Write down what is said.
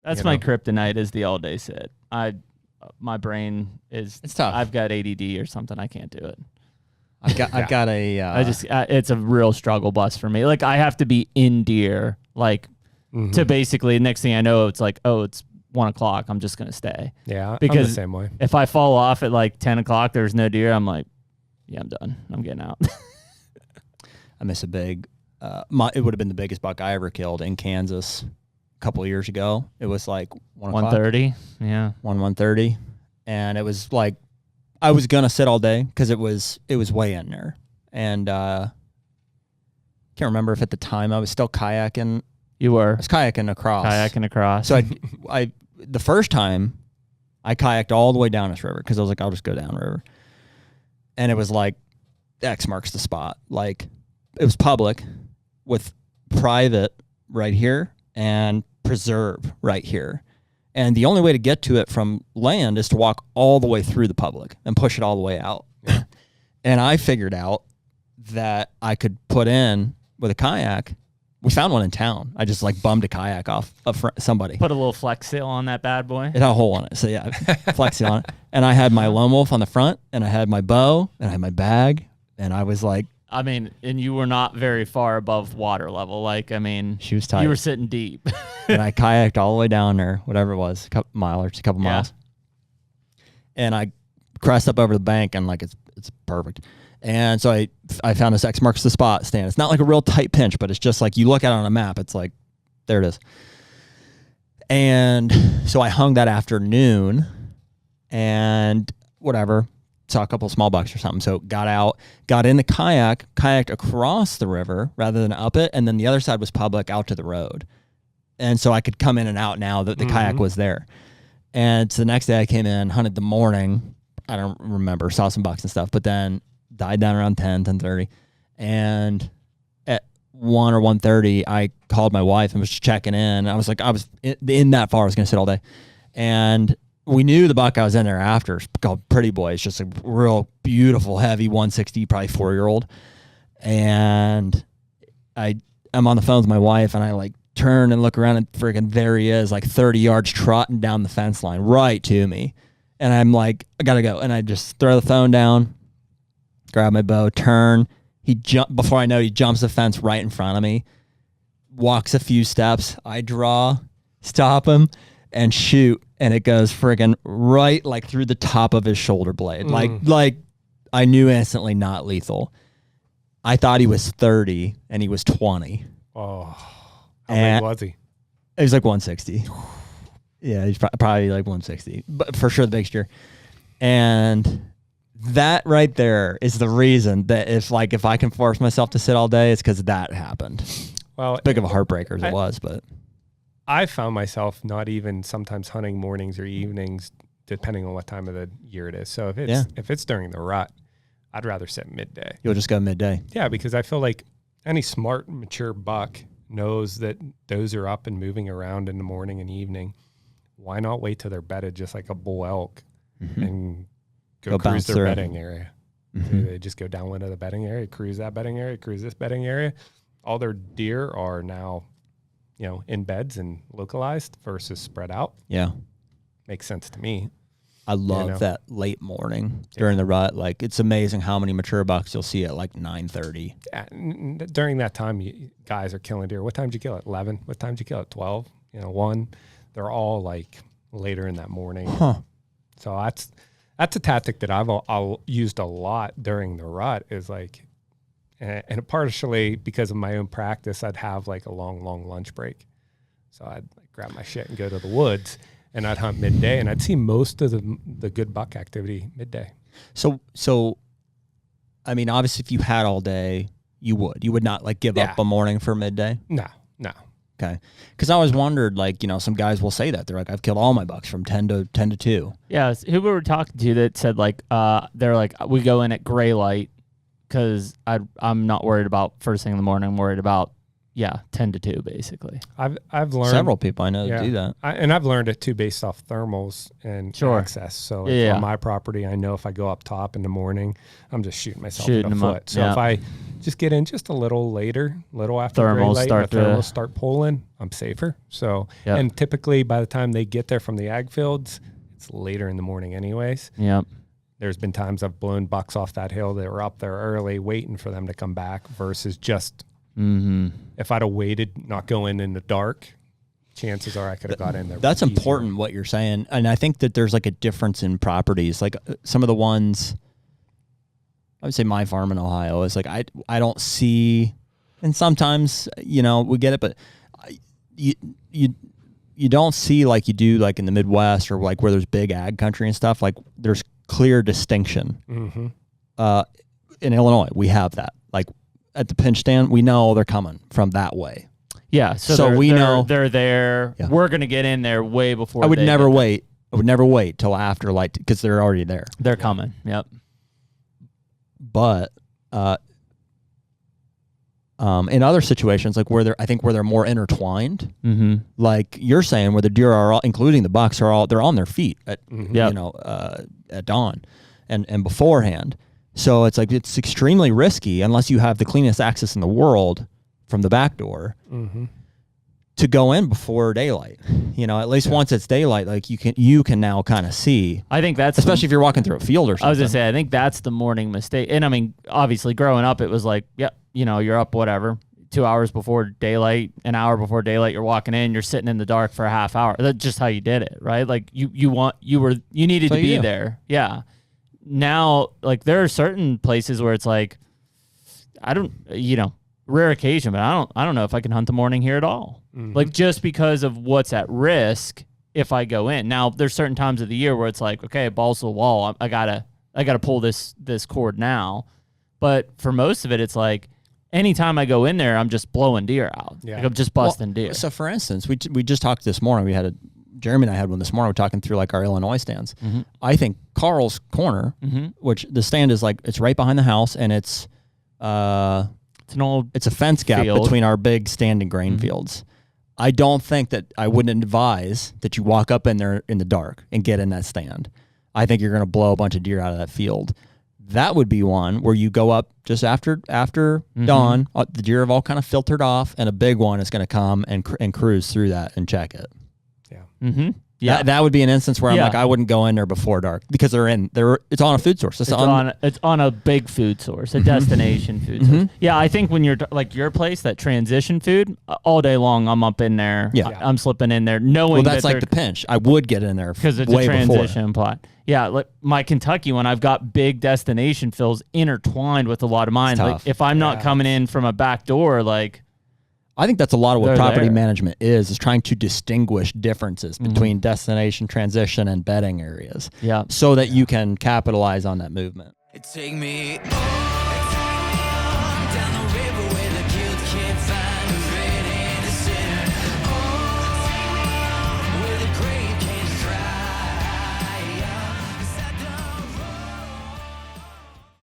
That's my kryptonite is the all day sit. My brain is, it's tough. I've got ADD or something. I can't do it. I've got a, it's a real struggle bus for me. Like I have to be in deer, like to basically next thing I know, it's like, oh, it's 1 o'clock. I'm just going to stay. Yeah. Because I'm the same way. If I fall off at like 10 o'clock, there's no deer. I'm like, yeah, I'm done. I'm getting out. I miss a big, it would have been the biggest buck I ever killed in Kansas a couple of years ago. It was like 1:30. Yeah. 1:30. And it was like, I was going to sit all day because it was way in there. And can't remember if at the time I was still kayaking. You were. I was kayaking across. So I the first time I kayaked all the way down this river because I was like, I'll just go down river. And it was like, X marks the spot. Like, it was public with private right here and preserve right here. And the only way to get to it from land is to walk all the way through the public and push it all the way out. Yeah. And I figured out that I could put in with a kayak. We found one in town. I just like bummed a kayak off of somebody. Put a little Flex Seal on that bad boy. It had a hole on it. So yeah, Flex Seal on it. And I had my lone wolf on the front and I had my bow and I had my bag. And I was like, I mean, and you were not very far above water level. Like, I mean, she was tight. You were sitting deep. And I kayaked all the way down there, whatever it was, a couple miles. And I crossed up over the bank and like, it's perfect. And so I found this X marks the spot stand. It's not like a real tight pinch, but it's just like you look at it on a map. It's like, there it is. And so I hung that afternoon and whatever. Saw a couple of small bucks or something. So got out, got in the kayak, kayaked across the river rather than up it. And then the other side was public out to the road. And so I could come in and out now that the kayak was there. And so the next day I came in, hunted the morning. I don't remember, saw some bucks and stuff, but then died down around 10:30. And at 1 or 1:30, I called my wife and was checking in. I was like, I was in that far. I was going to sit all day. And we knew the buck I was in there after, called Pretty Boy. It's just a real beautiful, heavy 160, probably 4-year-old. And I'm on the phone with my wife, and I like turn and look around, and freaking there he is, like 30 yards trotting down the fence line right to me. And I'm like, I gotta go. And I just throw the phone down, grab my bow, turn. Before I know, he jumps the fence right in front of me, walks a few steps. I draw, stop him, and shoot. And it goes friggin' right like through the top of his shoulder blade. Like I knew instantly not lethal. I thought he was 30 and he was 20. Oh, how big was he? He was like 160. Yeah, he's probably like 160, but for sure the biggest deer. And that right there is the reason that if I can force myself to sit all day, it's because that happened. Well, big of a heartbreaker as it was, but I found myself not even sometimes hunting mornings or evenings, depending on what time of the year it is. So if it's during the rut, I'd rather sit midday. You'll just go midday. Yeah, because I feel like any smart, mature buck knows that those are up and moving around in the morning and evening. Why not wait till they're bedded just like a bull elk and go cruise their bedding area? So they just go down one of the bedding area, cruise that bedding area, cruise this bedding area. All their deer are now, in beds and localized versus spread out. Yeah. Makes sense to me. I love that late morning during the rut. Like, it's amazing how many mature bucks you'll see at like 9:30. Yeah, during that time, guys are killing deer. What time did you kill at 11? What time did you kill at 12? 1. They're all like later in that morning. So that's a tactic that I'll used a lot during the rut is like, and partially because of my own practice, I'd have like a long lunch break. So I'd like grab my shit and go to the woods, and I'd hunt midday, and I'd see most of the good buck activity midday. So, I mean, obviously, if you had all day, you would not like give up a morning for midday. No. Okay, because I always wondered, like, some guys will say that they're like, I've killed all my bucks from 10 to 2. Yeah, who we were talking to that said like, they're like, we go in at gray light because I'm not worried about first thing in the morning. I'm worried about 10 to 2 basically. I've learned several people I know that do that, and I've learned it too based off thermals and access. So on my property, I know if I go up top in the morning, I'm just shooting myself in the foot. So just get in just a little later, little after Thermals gray light, start when the thermals start pulling, I'm safer. So, Yep. and typically by the time they get there from the ag fields, it's later in the morning anyways. Yep. There's been times I've blown bucks off that hill that were up there early waiting for them to come back versus just if I'd have waited, not going in the dark, chances are I could have got in there. That's easier. important what you're saying. And I think that there's like a difference in properties. Like some of the ones, I would say my farm in Ohio is like, I don't see, and sometimes, you know, we get it, but you don't see like you do like in the Midwest or like where there's big ag country and stuff. Like there's clear distinction. In Illinois, we have that. Like at the pinch stand, we know they're coming from that way. Yeah. So we know they're there. Yeah. We're going to get in there way before. I would never wait. I would never wait till after light because they're already there. They're coming. Yep. But in other situations, like where they're more intertwined, like you're saying, where the deer are all, including the bucks, they're on their feet at at dawn and beforehand. So it's like it's extremely risky unless you have the cleanest access in the world from the back door to go in before daylight. You know, at least once it's daylight, like you can now kind of see. I think that's especially if you're walking through a field or something. I was gonna say I think that's the morning mistake. And I mean, obviously, growing up, it was like, you know, you're up whatever 2 hours before daylight, an hour before daylight, you're walking in, you're sitting in the dark for a half hour. That's just how you did it, right? Like you needed to be there. Yeah. Now, like there are certain places where it's like, rare occasion, but I don't know if I can hunt the morning here at all. Like just because of what's at risk if I go in. Now, there's certain times of the year where it's like, okay, balls to the wall. I gotta pull this cord now. But for most of it, it's like anytime I go in there, I'm just blowing deer out. Yeah. Like I'm just busting deer. So for instance, we just talked this morning. Jeremy and I had one this morning. We're talking through like our Illinois stands. I think Carl's Corner, which the stand is like, it's right behind the house, and it's a fence gap field between our big standing grain fields. I don't think that I wouldn't advise that you walk up in there in the dark and get in that stand. I think you're going to blow a bunch of deer out of that field. That would be one where you go up just after dawn. The deer have all kind of filtered off, and a big one is going to come and cruise through that and check it. Yeah. Yeah. That would be an instance where I'm like, I wouldn't go in there before dark because it's on a food source. It's on a big food source, a destination food source. Yeah, I think when you're like your place, that transition food, all day long, I'm up in there. Yeah. I'm slipping in there knowing that's like the pinch. I would get in there because it's a transition plot. Yeah, like my Kentucky one, I've got big destination fills intertwined with a lot of mine. Like if I'm not coming in from a back door, like I think that's a lot of what property management is trying to distinguish differences between destination, transition, and bedding areas. Yeah. So that you can capitalize on that movement. Take me on down the